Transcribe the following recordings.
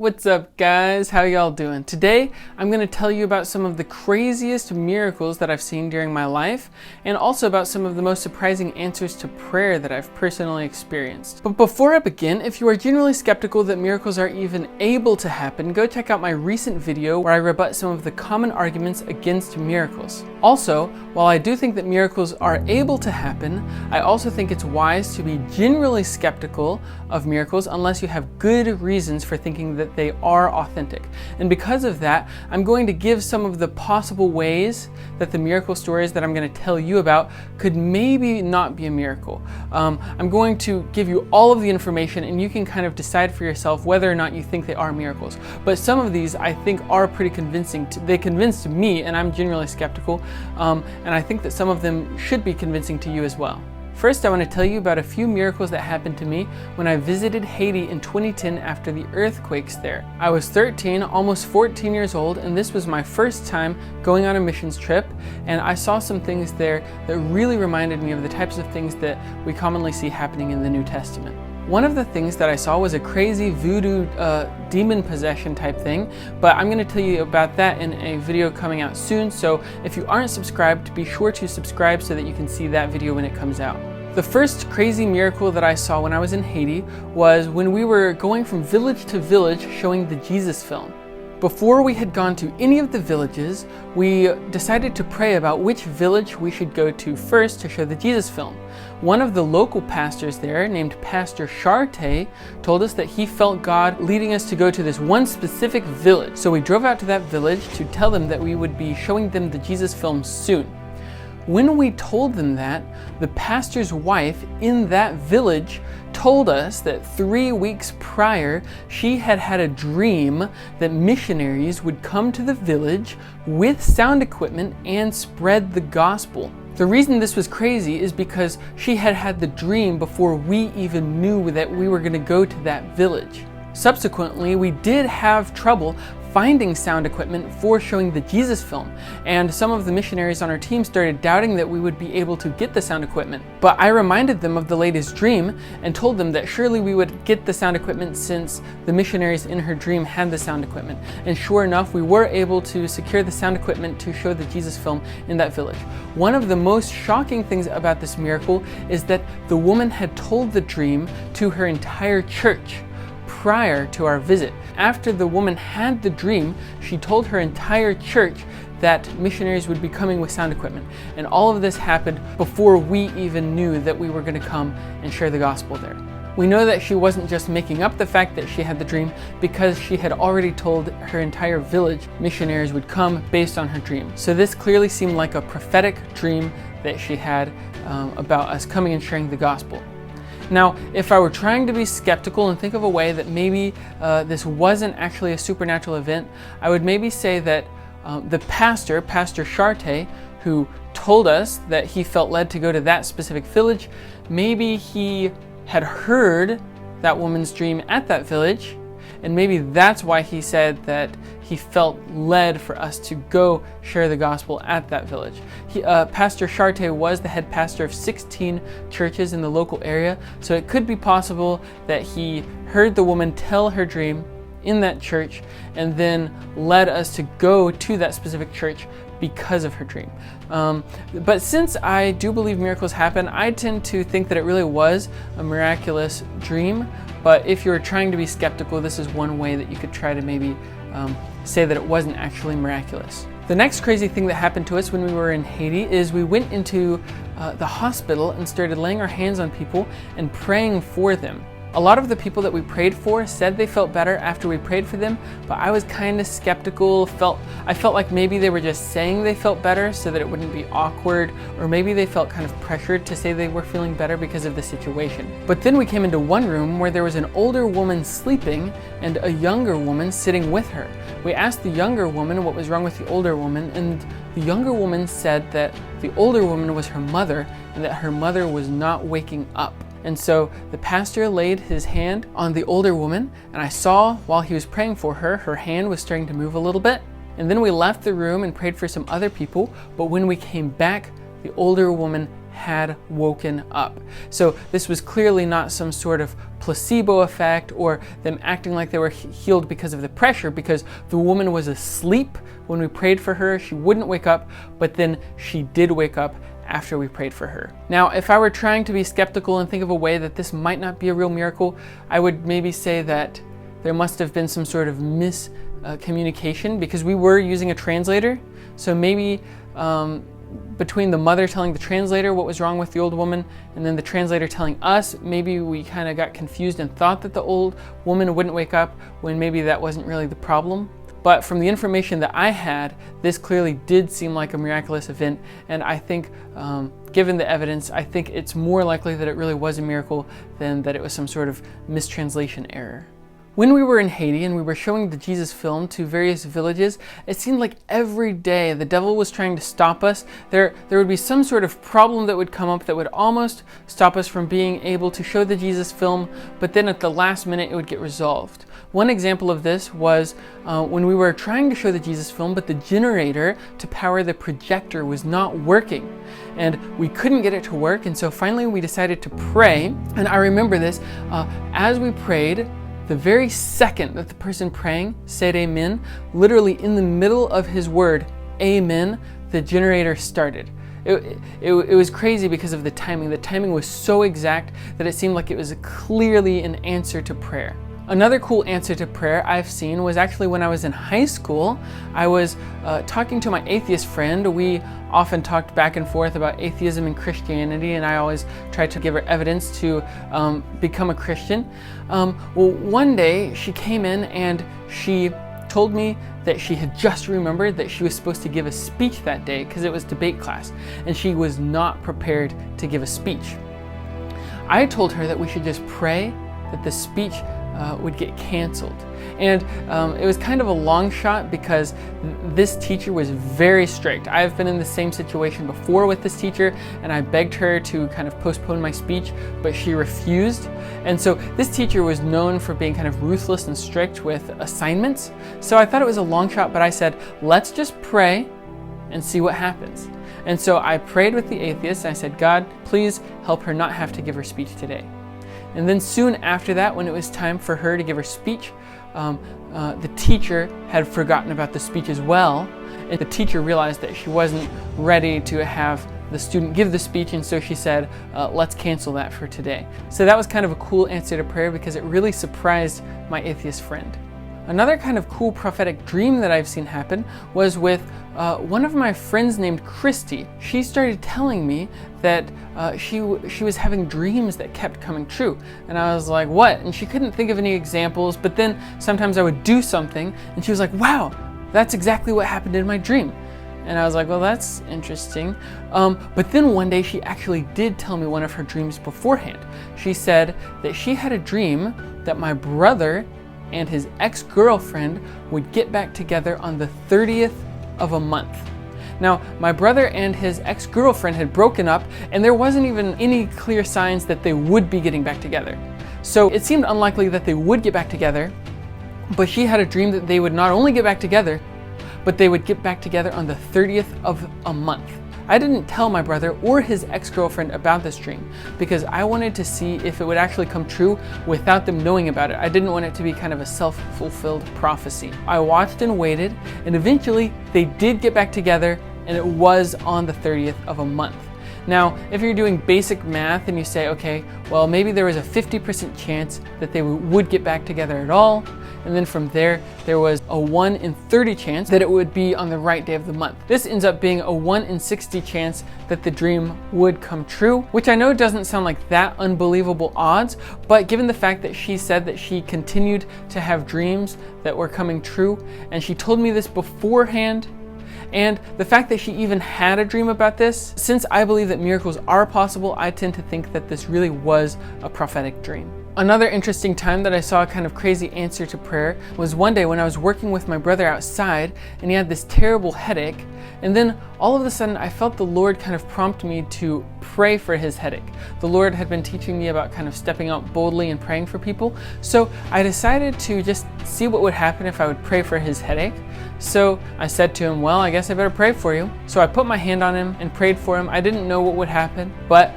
What's up, guys? How y'all doing? Today, I'm going to tell you about some of the craziest miracles that I've seen during my life, and also about some of the most surprising answers to prayer that I've personally experienced. But before I begin, if you are genuinely skeptical that miracles are even able to happen, go check out my recent video where I rebut some of the common arguments against miracles. Also, while I do think that miracles are able to happen, I also think it's wise to be generally skeptical of miracles unless you have good reasons for thinking that they are authentic. And because of that, I'm going to give some of the possible ways that the miracle stories that I'm going to tell you about could maybe not be a miracle. I'm going to give you all of the information and you can kind of decide for yourself whether or not you think they are miracles. But some of these I think are pretty convincing. They convinced me, and I'm generally skeptical, and I think that some of them should be convincing to you as well. First, I want to tell you about a few miracles that happened to me when I visited Haiti in 2010 after the earthquakes there. I was 13, almost 14 years old, and this was my first time going on a missions trip, and I saw some things there that really reminded me of the types of things that we commonly see happening in the New Testament. One of the things that I saw was a crazy voodoo demon possession type thing, but I'm going to tell you about that in a video coming out soon, so if you aren't subscribed, be sure to subscribe so that you can see that video when it comes out. The first crazy miracle that I saw when I was in Haiti was when we were going from village to village showing the Jesus film. Before we had gone to any of the villages, we decided to pray about which village we should go to first to show the Jesus film. One of the local pastors there, named Pastor Charte, told us that he felt God leading us to go to this one specific village. So we drove out to that village to tell them that we would be showing them the Jesus film soon. When we told them that, the pastor's wife in that village told us that 3 weeks prior, she had had a dream that missionaries would come to the village with sound equipment and spread the gospel. The reason this was crazy is because she had had the dream before we even knew that we were going to go to that village. Subsequently, we did have trouble finding sound equipment for showing the Jesus film, and some of the missionaries on our team started doubting that we would be able to get the sound equipment. But I reminded them of the lady's dream and told them that surely we would get the sound equipment since the missionaries in her dream had the sound equipment. And sure enough, we were able to secure the sound equipment to show the Jesus film in that village. One of the most shocking things about this miracle is that the woman had told the dream to her entire church prior to our visit. After the woman had the dream, she told her entire church that missionaries would be coming with sound equipment. And all of this happened before we even knew that we were going to come and share the gospel there. We know that she wasn't just making up the fact that she had the dream because she had already told her entire village missionaries would come based on her dream. So this clearly seemed like a prophetic dream that she had about us coming and sharing the gospel. Now, if I were trying to be skeptical and think of a way that maybe this wasn't actually a supernatural event, I would maybe say that the pastor, Pastor Charte, who told us that he felt led to go to that specific village, maybe he had heard that woman's dream at that village, and maybe that's why he said that he felt led for us to go share the gospel at that village. Pastor Charte was the head pastor of 16 churches in the local area, so it could be possible that he heard the woman tell her dream in that church and then led us to go to that specific church because of her dream. But since I do believe miracles happen, I tend to think that it really was a miraculous dream. But if you're trying to be skeptical, this is one way that you could try to maybe say that it wasn't actually miraculous. The next crazy thing that happened to us when we were in Haiti is we went into the hospital and started laying our hands on people and praying for them. A lot of the people that we prayed for said they felt better after we prayed for them, but I was kind of skeptical. I felt like maybe they were just saying they felt better so that it wouldn't be awkward, or maybe they felt kind of pressured to say they were feeling better because of the situation. But then we came into one room where there was an older woman sleeping and a younger woman sitting with her. We asked the younger woman what was wrong with the older woman, and the younger woman said that the older woman was her mother and that her mother was not waking up. And so the pastor laid his hand on the older woman, and I saw while he was praying for her, her hand was starting to move a little bit. And then we left the room and prayed for some other people, but when we came back, the older woman had woken up. So this was clearly not some sort of placebo effect or them acting like they were healed because of the pressure, because the woman was asleep when we prayed for her. She wouldn't wake up, but then she did wake up after we prayed for her. Now, if I were trying to be skeptical and think of a way that this might not be a real miracle, I would maybe say that there must have been some sort of miscommunication, because we were using a translator. So maybe between the mother telling the translator what was wrong with the old woman and then the translator telling us, maybe we kind of got confused and thought that the old woman wouldn't wake up when maybe that wasn't really the problem. But from the information that I had, this clearly did seem like a miraculous event, and I think given the evidence, I think it's more likely that it really was a miracle than that it was some sort of mistranslation error. When we were in Haiti and we were showing the Jesus film to various villages, it seemed like every day the devil was trying to stop us. There would be some sort of problem that would come up that would almost stop us from being able to show the Jesus film, but then at the last minute it would get resolved. One example of this was when we were trying to show the Jesus film, but the generator to power the projector was not working, and we couldn't get it to work, and so finally we decided to pray. And I remember this, as we prayed, the very second that the person praying said amen, literally in the middle of his word, amen, the generator started. It was crazy because of the timing. The timing was so exact that it seemed like it was clearly an answer to prayer. Another cool answer to prayer I've seen was actually when I was in high school. I was talking to my atheist friend. We often talked back and forth about atheism and Christianity, and I always tried to give her evidence to become a Christian. Well, one day she came in and she told me that she had just remembered that she was supposed to give a speech that day because it was debate class, and she was not prepared to give a speech. I told her that we should just pray that the speech would get canceled. And it was kind of a long shot because this teacher was very strict. I've been in the same situation before with this teacher, and I begged her to kind of postpone my speech, but she refused. And so this teacher was known for being kind of ruthless and strict with assignments. So I thought it was a long shot, but I said, let's just pray and see what happens. And so I prayed with the atheist. I said, God, please help her not have to give her speech today. And then soon after that, when it was time for her to give her speech, the teacher had forgotten about the speech as well. And the teacher realized that she wasn't ready to have the student give the speech, and so she said, let's cancel that for today. So that was kind of a cool answer to prayer because it really surprised my atheist friend. Another kind of cool prophetic dream that I've seen happen was with one of my friends named Christy. She started telling me that she was having dreams that kept coming true. And I was like, what? And she couldn't think of any examples, but then sometimes I would do something and she was like, wow, that's exactly what happened in my dream. And I was like, well, that's interesting. But then one day she actually did tell me one of her dreams beforehand. She said that she had a dream that my brother and his ex-girlfriend would get back together on the 30th of a month. Now, my brother and his ex-girlfriend had broken up, and there wasn't even any clear signs that they would be getting back together. So it seemed unlikely that they would get back together, but she had a dream that they would not only get back together, but they would get back together on the 30th of a month. I didn't tell my brother or his ex-girlfriend about this dream because I wanted to see if it would actually come true without them knowing about it. I didn't want it to be kind of a self-fulfilled prophecy. I watched and waited, and eventually they did get back together, and it was on the 30th of a month. Now, if you're doing basic math and you say, okay, well, maybe there was a 50% chance that they would get back together at all, and then from there was a 1 in 30 chance that it would be on the right day of the month. This ends up being a 1 in 60 chance that the dream would come true, which I know doesn't sound like that unbelievable odds, but given the fact that she said that she continued to have dreams that were coming true, and she told me this beforehand, and the fact that she even had a dream about this, since I believe that miracles are possible, I tend to think that this really was a prophetic dream. Another interesting time that I saw a kind of crazy answer to prayer was one day when I was working with my brother outside, and he had this terrible headache, and then all of a sudden I felt the Lord kind of prompt me to pray for his headache. The Lord had been teaching me about kind of stepping out boldly and praying for people, so I decided to just see what would happen if I would pray for his headache. So I said to him, well, I guess I better pray for you. So I put my hand on him and prayed for him. I didn't know what would happen, but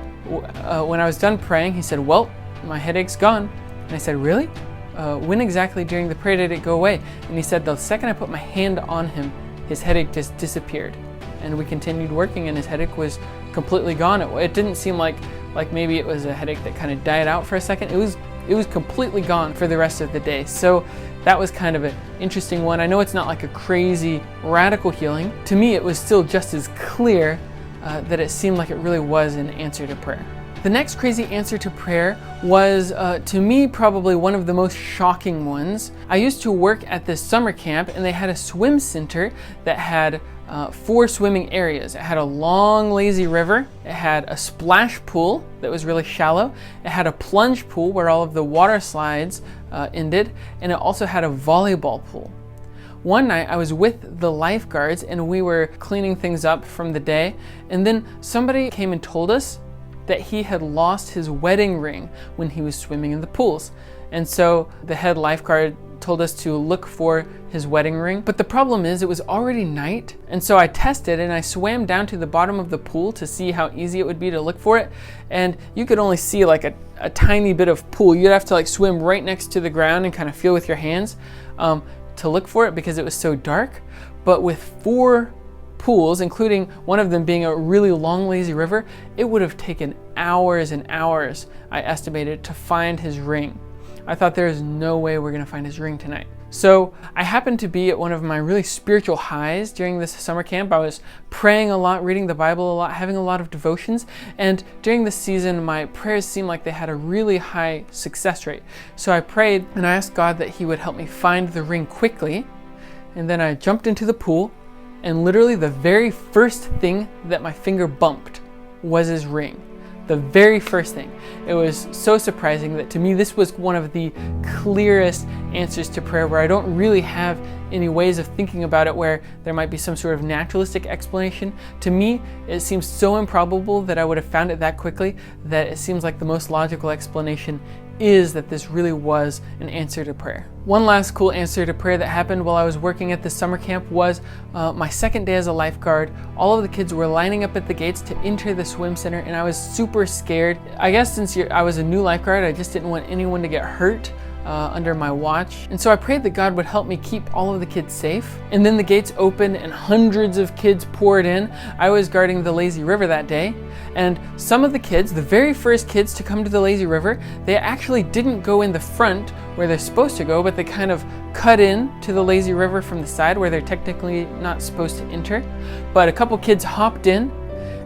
when I was done praying, he said, well, my headache's gone. And I said, really? When exactly during the prayer did it go away? And he said, the second I put my hand on him, his headache just disappeared. And we continued working and his headache was completely gone. It didn't seem like maybe it was a headache that kind of died out for a second. It was completely gone for the rest of the day. So that was kind of an interesting one. I know it's not like a crazy radical healing. To me, it was still just as clear that it seemed like it really was an answer to prayer. The next crazy answer to prayer was, to me, probably one of the most shocking ones. I used to work at this summer camp and they had a swim center that had 4 swimming areas. It had a long, lazy river. It had a splash pool that was really shallow. It had a plunge pool where all of the water slides ended. And it also had a volleyball pool. One night I was with the lifeguards and we were cleaning things up from the day. And then somebody came and told us that he had lost his wedding ring when he was swimming in the pools. And so the head lifeguard told us to look for his wedding ring. But the problem is it was already night. And so I tested and I swam down to the bottom of the pool to see how easy it would be to look for it. And you could only see like a tiny bit of pool. You'd have to like swim right next to the ground and kind of feel with your hands to look for it because it was so dark. But with 4 pools, including one of them being a really long, lazy river, it would have taken hours and hours, I estimated, to find his ring. I thought there is no way we're gonna find his ring tonight. So I happened to be at one of my really spiritual highs during this summer camp. I was praying a lot, reading the Bible a lot, having a lot of devotions. And during this season, my prayers seemed like they had a really high success rate. So I prayed and I asked God that he would help me find the ring quickly. And then I jumped into the pool and literally the very first thing that my finger bumped was his ring. The very first thing. It was so surprising that to me this was one of the clearest answers to prayer where I don't really have any ways of thinking about it where there might be some sort of naturalistic explanation. To me, it seems so improbable that I would have found it that quickly that it seems like the most logical explanation is that this really was an answer to prayer. One last cool answer to prayer that happened while I was working at this summer camp was my second day as a lifeguard. All of the kids were lining up at the gates to enter the swim center and I was super scared. I guess since I was a new lifeguard, I just didn't want anyone to get hurt under my watch. And so I prayed that God would help me keep all of the kids safe. And then the gates opened and hundreds of kids poured in. I was guarding the lazy river that day. And some of the kids, the very first kids to come to the lazy river, they actually didn't go in the front where they're supposed to go, but they kind of cut in to the lazy river from the side where they're technically not supposed to enter. But a couple kids hopped in,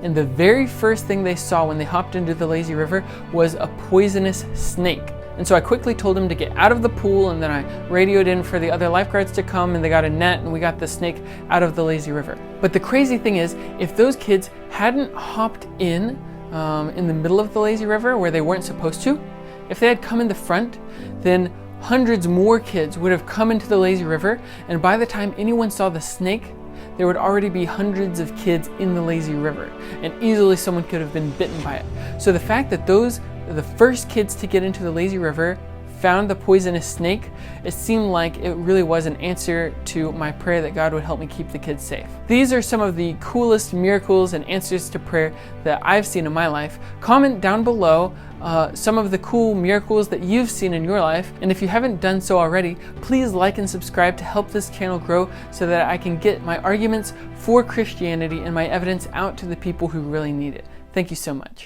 and the very first thing they saw when they hopped into the lazy river was a poisonous snake. And so I quickly told them to get out of the pool, and then I radioed in for the other lifeguards to come, and they got a net and we got the snake out of the lazy river. But the crazy thing is, if those kids hadn't hopped in the middle of the lazy river where they weren't supposed to, if they had come in the front, then hundreds more kids would have come into the lazy river, and by the time anyone saw the snake, there would already be hundreds of kids in the lazy river, and easily someone could have been bitten by it. So the fact that the first kids to get into the lazy river found the poisonous snake, it seemed like it really was an answer to my prayer that God would help me keep the kids safe. These are some of the coolest miracles and answers to prayer that I've seen in my life. Comment down below some of the cool miracles that you've seen in your life. And if you haven't done so already, please like and subscribe to help this channel grow so that I can get my arguments for Christianity and my evidence out to the people who really need it. Thank you so much.